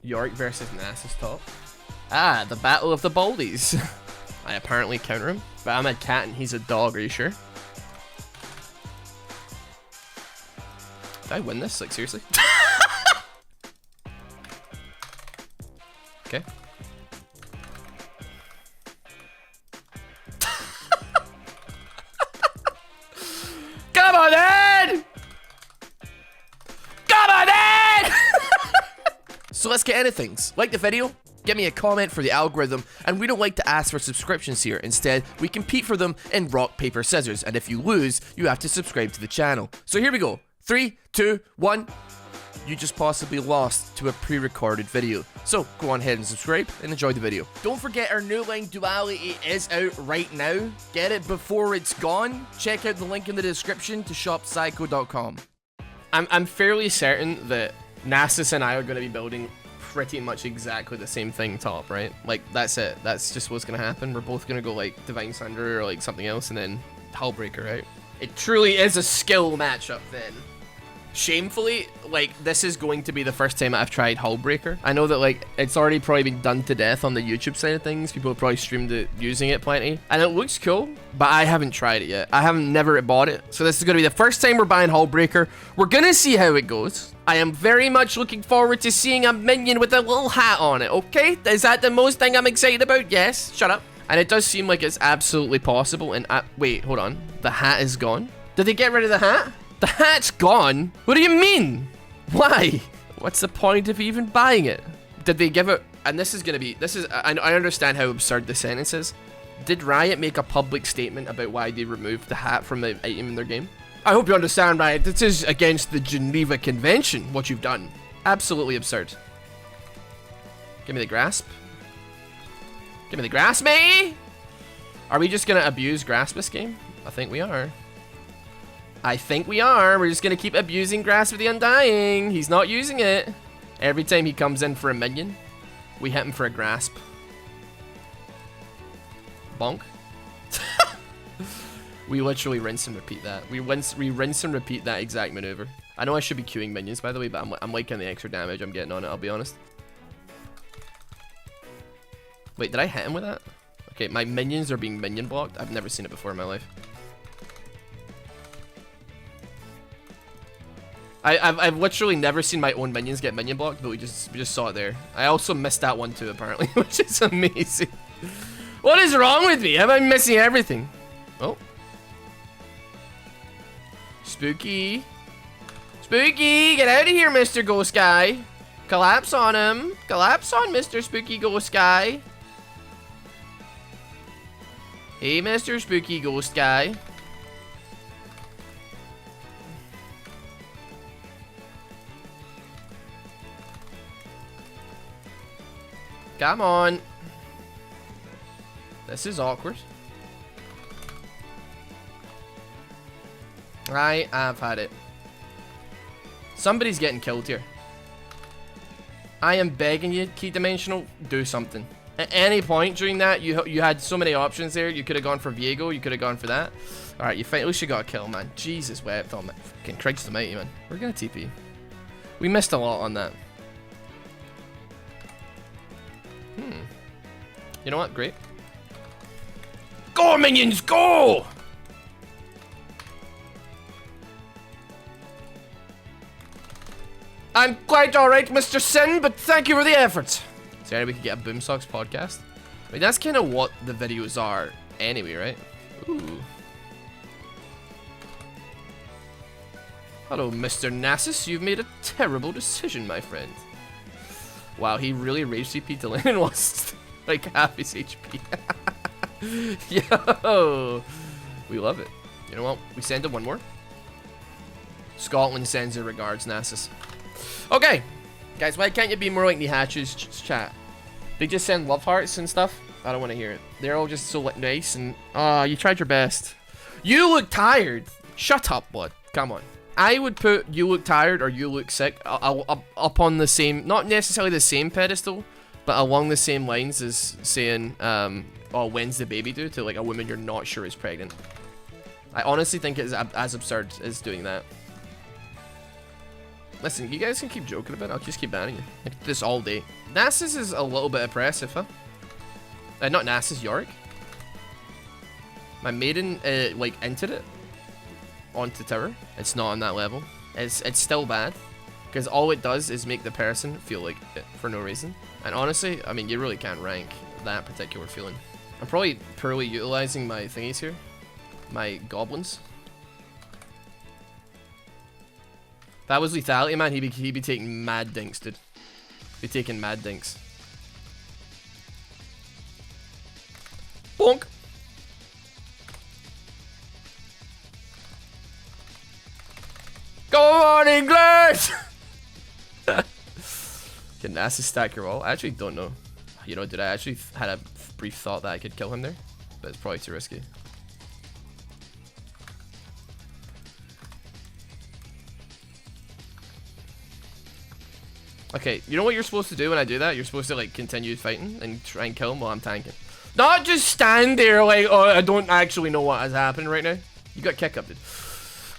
Yorick versus Nasus top. Ah, the battle of the baldies. I apparently counter him, but I'm a cat and he's a dog, are you sure? Did I win this? Like, seriously? Okay. Come on then! Come on then! So let's get into things. Like the video, give me a comment for the algorithm, and we don't like to ask for subscriptions here. Instead, we compete for them in rock, paper, scissors, and if you lose, you have to subscribe to the channel. So here we go. 3, 2, 1. You just possibly lost to a pre-recorded video. So go on ahead and subscribe and enjoy the video. Don't forget our new line Duality is out right now. Get it before it's gone. Check out the link in the description to shoppsycho.com. I'm fairly certain that Nasus and I are going to be building pretty much exactly the same thing top, right? Like, that's it. That's just what's going to happen. We're both going to go like Divine Sunder or like something else and then Hullbreaker, right? It truly is a skill matchup then. Shamefully, like, this is going to be the first time I've tried Hullbreaker. I know that, like, it's already probably been done to death on the YouTube side of things. People have probably streamed it using it plenty. And it looks cool, but I haven't tried it yet. I haven't never bought it. So this is going to be the first time we're buying Hullbreaker. We're going to see how it goes. I am very much looking forward to seeing a minion with a little hat on it, okay? Is that the most thing I'm excited about? Yes. Shut up. And it does seem like it's absolutely possible. And, wait, hold on. The hat is gone? Did they get rid of the hat? The hat's gone? What do you mean? Why? What's the point of even buying it? Did they give it... And this is gonna be... I understand how absurd the sentence is. Did Riot make a public statement about why they removed the hat from the item in their game? I hope you understand, Riot. This is against the Geneva Convention, what you've done. Absolutely absurd. Give me the grasp. Give me the grasp, mate! Are we just gonna abuse grasp this game? I think we are. I think we are. We're just going to keep abusing Grasp of the Undying. He's not using it. Every time he comes in for a minion, we hit him for a Grasp. Bonk. We literally rinse and repeat that. We rinse and repeat that exact maneuver. I know I should be queuing minions, by the way, but I'm liking the extra damage I'm getting on it, I'll be honest. Wait, did I hit him with that? Okay, my minions are being minion blocked. I've never seen it before in my life. I've literally never seen my own minions get minion blocked, but we just saw it there. I also missed that one too, apparently, which is amazing. What is wrong with me? Am I missing everything? Oh. Spooky. Spooky, get out of here, Mr. Ghost Guy. Collapse on him. Collapse on Mr. Spooky Ghost Guy. Hey, Mr. Spooky Ghost Guy. Come on. This is awkward. I've had it. Somebody's getting killed here. I am begging you, Key Dimensional, do something. At any point during that, you had so many options there. You could have gone for Viego. You could have gone for that. Alright, you finally should got a kill, man. Jesus wept. Oh, man. Fucking Christ almighty, man. We're gonna TP. We missed a lot on that. You know what? Great. Go, minions, go! I'm quite alright, Mr. Sin, but thank you for the effort. Sorry, we could get a Boomsocks podcast. I mean, that's kind of what the videos are anyway, right? Ooh. Hello, Mr. Nasus. You've made a terrible decision, my friend. Wow, he really rage CP'd to lane and lost like half his HP. Yo! We love it. You know what? We send him one more. Scotland sends her regards, Nasus. Okay. Guys, why can't you be more like the Hatches chat? They just send love hearts and stuff. I don't want to hear it. They're all just so nice and... you tried your best. You look tired. Shut up, bud. Come on. I would put you look tired or you look sick up on the same... Not necessarily the same pedestal, but along the same lines as saying, oh, when's the baby due? To like a woman you're not sure is pregnant. I honestly think it's as absurd as doing that. Listen, you guys can keep joking about it. I'll just keep banning you. I can do this all day. Nasus is a little bit oppressive, huh? Not Nasus, Yorick. My maiden, like, entered it onto tower. It's not on that level. It's still bad. Because all it does is make the person feel like it for no reason. And honestly, I mean, you really can't rank that particular feeling. I'm probably poorly utilizing my thingies here. My goblins. That was lethality, man. He'd be taking mad dinks, dude. Be taking mad dinks. Bonk. Go on, English! Can Nasus stack your wall? I actually don't know. You know, dude, I actually had a brief thought that I could kill him there, but it's probably too risky. Okay, you know what you're supposed to do when I do that? You're supposed to, like, continue fighting and try and kill him while I'm tanking. Not just stand there like, oh, I don't actually know what is happening right now. You got kick up, dude.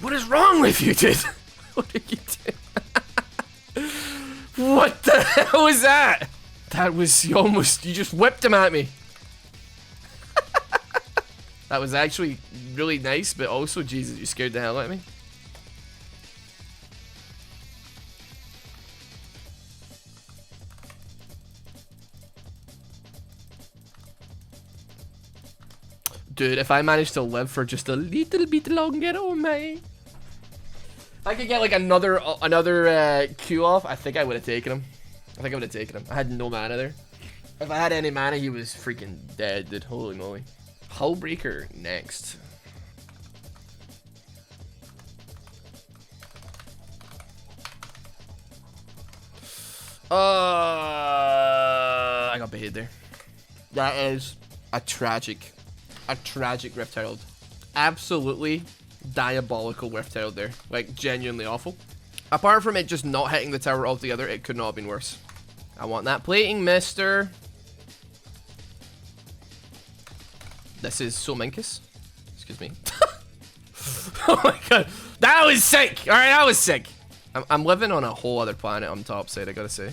What is wrong with you, dude? What are you doing? What the hell was that? That was, you just whipped him at me. That was actually really nice, but also, Jesus, you scared the hell out of me. Dude, if I managed to live for just a little bit longer, oh my. If I could get like another Q off, I think I would have taken him. I think I would have taken him. I had no mana there. If I had any mana, he was freaking dead, dude. Holy moly. Hullbreaker next. I got baited there. That is a tragic Rift Herald. Absolutely diabolical Rift Herald there. Like, genuinely awful. Apart from it just not hitting the tower altogether, it could not have been worse. I want that plating, mister. This is so minkus. Excuse me. Oh my god. That was sick! Alright, that was sick. I'm living on a whole other planet on top side, I gotta say.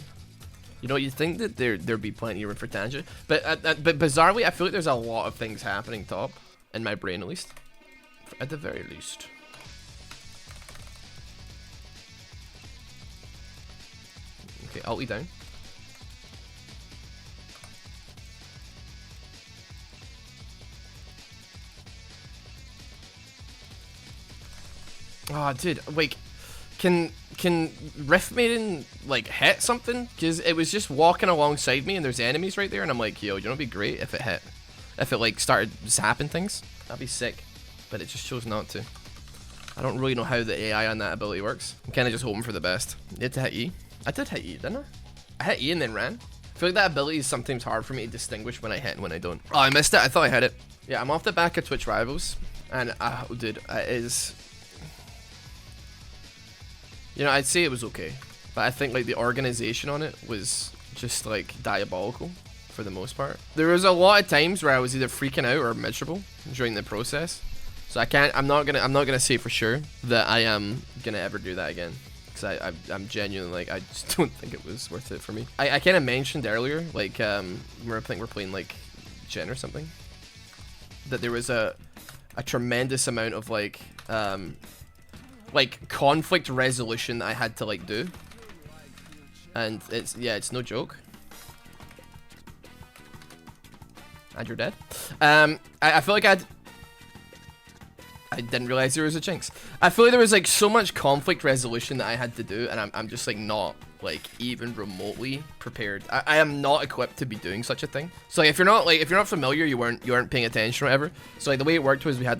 You know, you'd think that there'd be plenty of room for tangent, but bizarrely, I feel like there's a lot of things happening top, in my brain at least, at the very least. Okay, ulti down. Oh, dude, like, can Rift Maiden like hit something? Because it was just walking alongside me and there's enemies right there and I'm like, yo, you know, it'd be great if it hit. If it like started zapping things. That'd be sick. But it just chose not to. I don't really know how the AI on that ability works. I'm kind of just hoping for the best. You had to hit E. I did hit E, didn't I? I hit E and then ran. I feel like that ability is sometimes hard for me to distinguish when I hit and when I don't. Oh, I missed it. I thought I hit it. Yeah, I'm off the back of Twitch Rivals. And, dude, it is... You know, I'd say it was okay, but I think like the organization on it was just like diabolical for the most part. There was a lot of times where I was either freaking out or miserable during the process. So I'm not gonna say for sure that I am gonna ever do that again, because I'm genuinely like, I just don't think it was worth it for me. I kind of mentioned earlier, like I think we're playing like Gen or something, that there was a tremendous amount of like conflict resolution that I had to like do, and it's no joke. And you're dead. I feel like I didn't realize there was a jinx. I feel like there was like so much conflict resolution that I had to do, and I'm just like not like even remotely prepared. I am not equipped to be doing such a thing. So like, if you're not familiar, you weren't paying attention or whatever. So like the way it worked was we had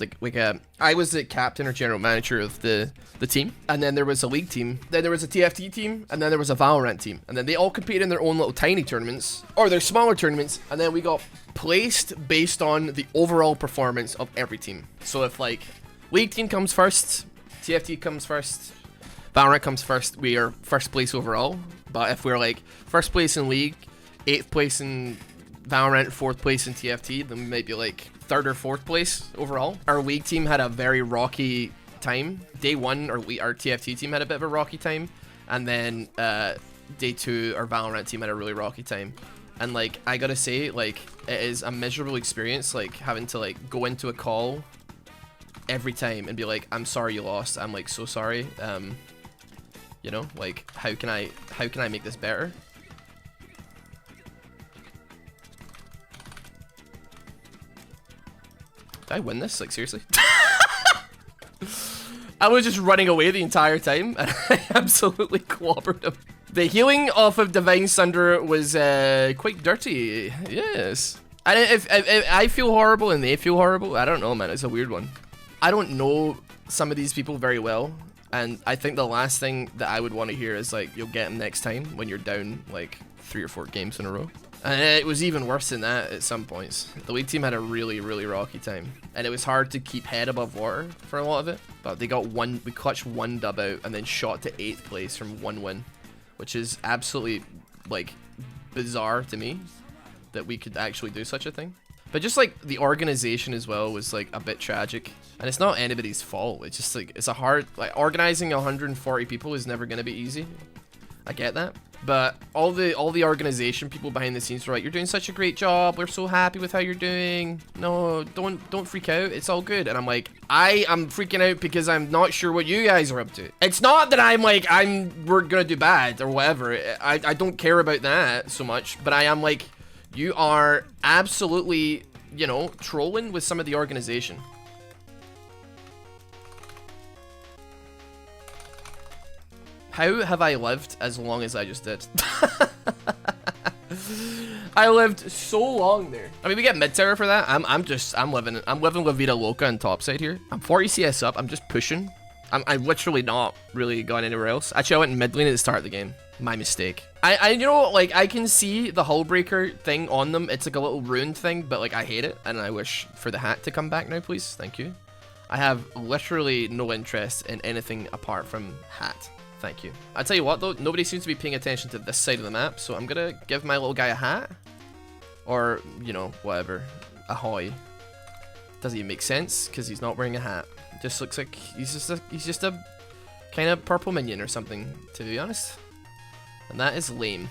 I was the captain or general manager of the team, and then there was a league team, then there was a TFT team, and then there was a Valorant team, and then they all competed in their own little tiny tournaments or their smaller tournaments, and then we got placed based on the overall performance of every team. So if like league team comes first, TFT comes first, Valorant comes first, we are first place overall. But if we're like first place in League, 8th place in Valorant, 4th place in TFT, then we might be like 3rd or 4th place overall. Our League team had a very rocky time. Day 1, our TFT team had a bit of a rocky time. And then day 2, our Valorant team had a really rocky time. And like, I gotta say, like, it is a miserable experience, like having to like go into a call every time and be like, I'm sorry you lost. I'm like, so sorry. You know, like, how can I make this better? Did I win this? Like, seriously? I was just running away the entire time, and I absolutely clobbered him. The healing off of Divine Sunder was quite dirty. Yes. And if I feel horrible and they feel horrible, I don't know, man. It's a weird one. I don't know some of these people very well, and I think the last thing that I would want to hear is like, you'll get them next time when you're down like 3 or 4 games in a row. And it was even worse than that at some points. The league team had a really, really rocky time. And it was hard to keep head above water for a lot of it. But they got we clutched 1 dub out and then shot to 8th place from 1 win. Which is absolutely, like, bizarre to me that we could actually do such a thing. But just, like, the organization as well was, like, a bit tragic. And it's not anybody's fault. It's just, like, it's a hard... Like, organizing 140 people is never going to be easy. I get that. But all the organization people behind the scenes were like, you're doing such a great job. We're so happy with how you're doing. No, don't freak out. It's all good. And I'm like, I am freaking out because I'm not sure what you guys are up to. It's not that I'm like, we're gonna do bad or whatever. I don't care about that so much. But I am like, you are absolutely, you know, trolling with some of the organization. How have I lived as long as I just did? I lived so long there. I mean, we get mid tower for that. I'm living La Vida Loca on topside here. I'm 40 CS up. I'm just pushing. I'm literally not really gone anywhere else. Actually, I went in mid lane at the start of the game. My mistake. You know, like, I can see the Hullbreaker thing on them. It's like a little rune thing, but like, I hate it. And I wish for the hat to come back now, please. Thank you. I have literally no interest in anything apart from hat. Thank you. I'll tell you what though, nobody seems to be paying attention to this side of the map, so I'm gonna give my little guy a hat. Or, you know, whatever. Ahoy. Doesn't even make sense, because he's not wearing a hat. Just looks like he's just a kind of purple minion or something, to be honest. And that is lame.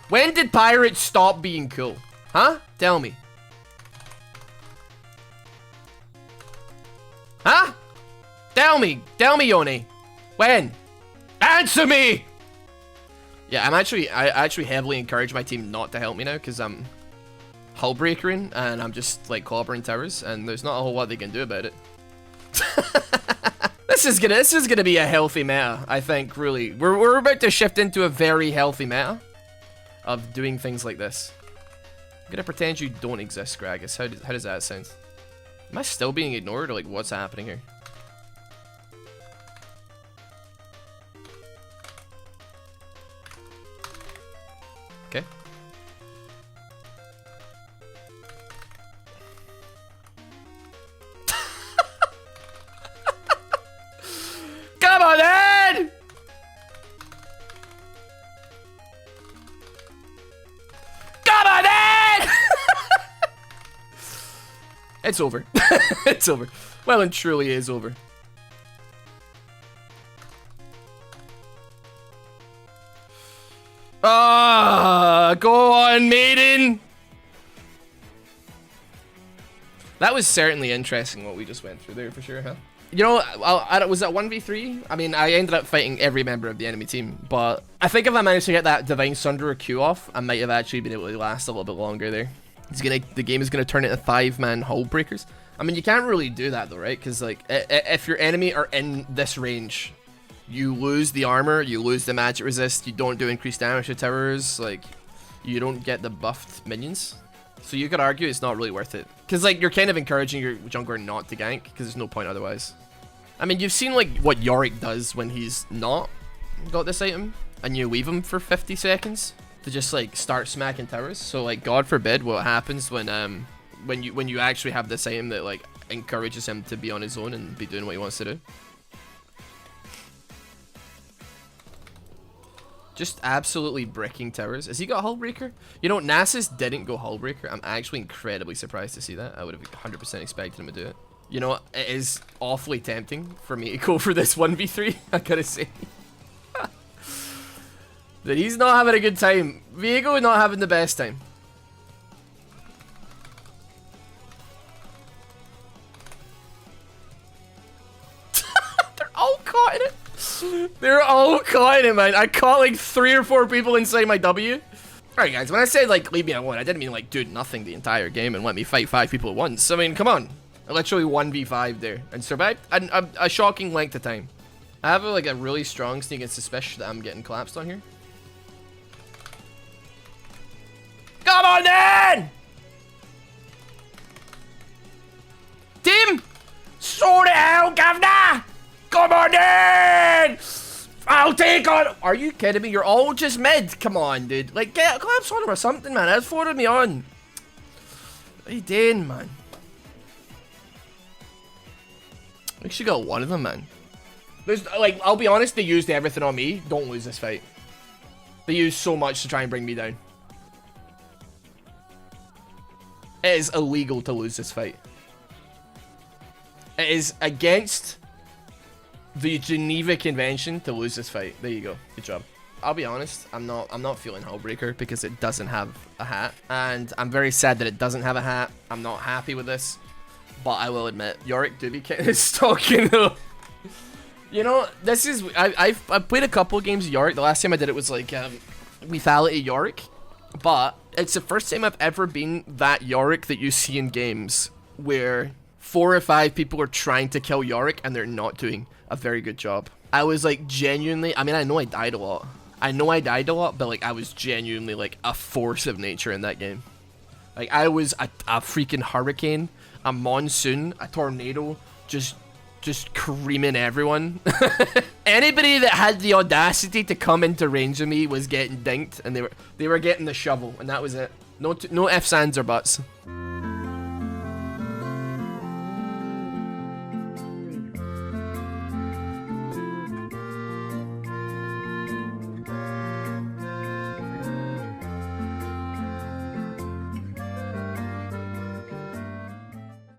When did pirates stop being cool? Huh? Tell me. Huh? Tell me, Yoni. When? Answer me! Yeah, I actually heavily encourage my team not to help me now because I'm Hullbreakering and I'm just like clobbering towers and there's not a whole lot they can do about it. This is gonna be a healthy meta, I think. Really, we're about to shift into a very healthy meta of doing things like this. I'm gonna pretend you don't exist, Gragas. How does that sound? Am I still being ignored or like what's happening here? Okay. Come on then! Come on then! It's over. It's over. Well and truly is over. Ah, go on, maiden. That was certainly interesting what we just went through there for sure, huh? You know, was that 1v3? I mean, I ended up fighting every member of the enemy team, but I think if I managed to get that Divine Sunder Q off, I might have actually been able to last a little bit longer there. The game is gonna turn into 5-man Hullbreakers. I mean, you can't really do that though, right? Because like, if your enemy are in this range, you lose the armor, you lose the magic resist, you don't do increased damage to towers, like, you don't get the buffed minions. So you could argue it's not really worth it. Because, like, you're kind of encouraging your jungler not to gank, because there's no point otherwise. I mean, you've seen, like, what Yorick does when he's not got this item, and you leave him for 50 seconds to just, like, start smacking towers. So, like, God forbid what happens when you actually have this item that, like, encourages him to be on his own and be doing what he wants to do. Just absolutely bricking towers. Has he got Hullbreaker? You know, Nasus didn't go Hullbreaker. I'm actually incredibly surprised to see that. I would have 100% expected him to do it. You know, it is awfully tempting for me to go for this 1v3, I gotta say. Dude, he's not having a good time. Viego not having the best time. They're all caught in it. They're all caught in it, man. I caught like 3 or 4 people inside my W. Alright guys, when I say like leave me alone, I didn't mean like do nothing the entire game and let me fight 5 people at once. I mean, come on. I literally 1v5 there and survived a shocking length of time. I have like a really strong sneaking suspicion that I'm getting collapsed on here. Come on then! Team! Sort it out, governor! Come on then! I'll take on. Are you kidding me? You're all just mid. Come on, dude. Like, get collapse on him or something, man. That's forwarded me on. What are you doing, man? I actually got one of them, man. There's, like, I'll be honest, they used everything on me. Don't lose this fight. They used so much to try and bring me down. It is illegal to lose this fight. It is against the Geneva Convention to lose this fight. There you go. Good job. I'll be honest, I'm not feeling Hullbreaker because it doesn't have a hat. And I'm very sad that it doesn't have a hat. I'm not happy with this. But I will admit, Yorick do be is talking though. You know, this is I've played a couple of games of Yorick. The last time I did it was like lethality Yorick. But it's the first time I've ever been that Yorick that you see in games where 4 or 5 people are trying to kill Yorick and they're not doing a very good job. I was like genuinely, I mean, I know I died a lot. But like I was genuinely like a force of nature in that game. Like I was a freaking hurricane, a monsoon, a tornado, just creaming everyone. Anybody that had the audacity to come into range of me was getting dinked, and they were getting the shovel, and that was it. No ifs, ands, or buts.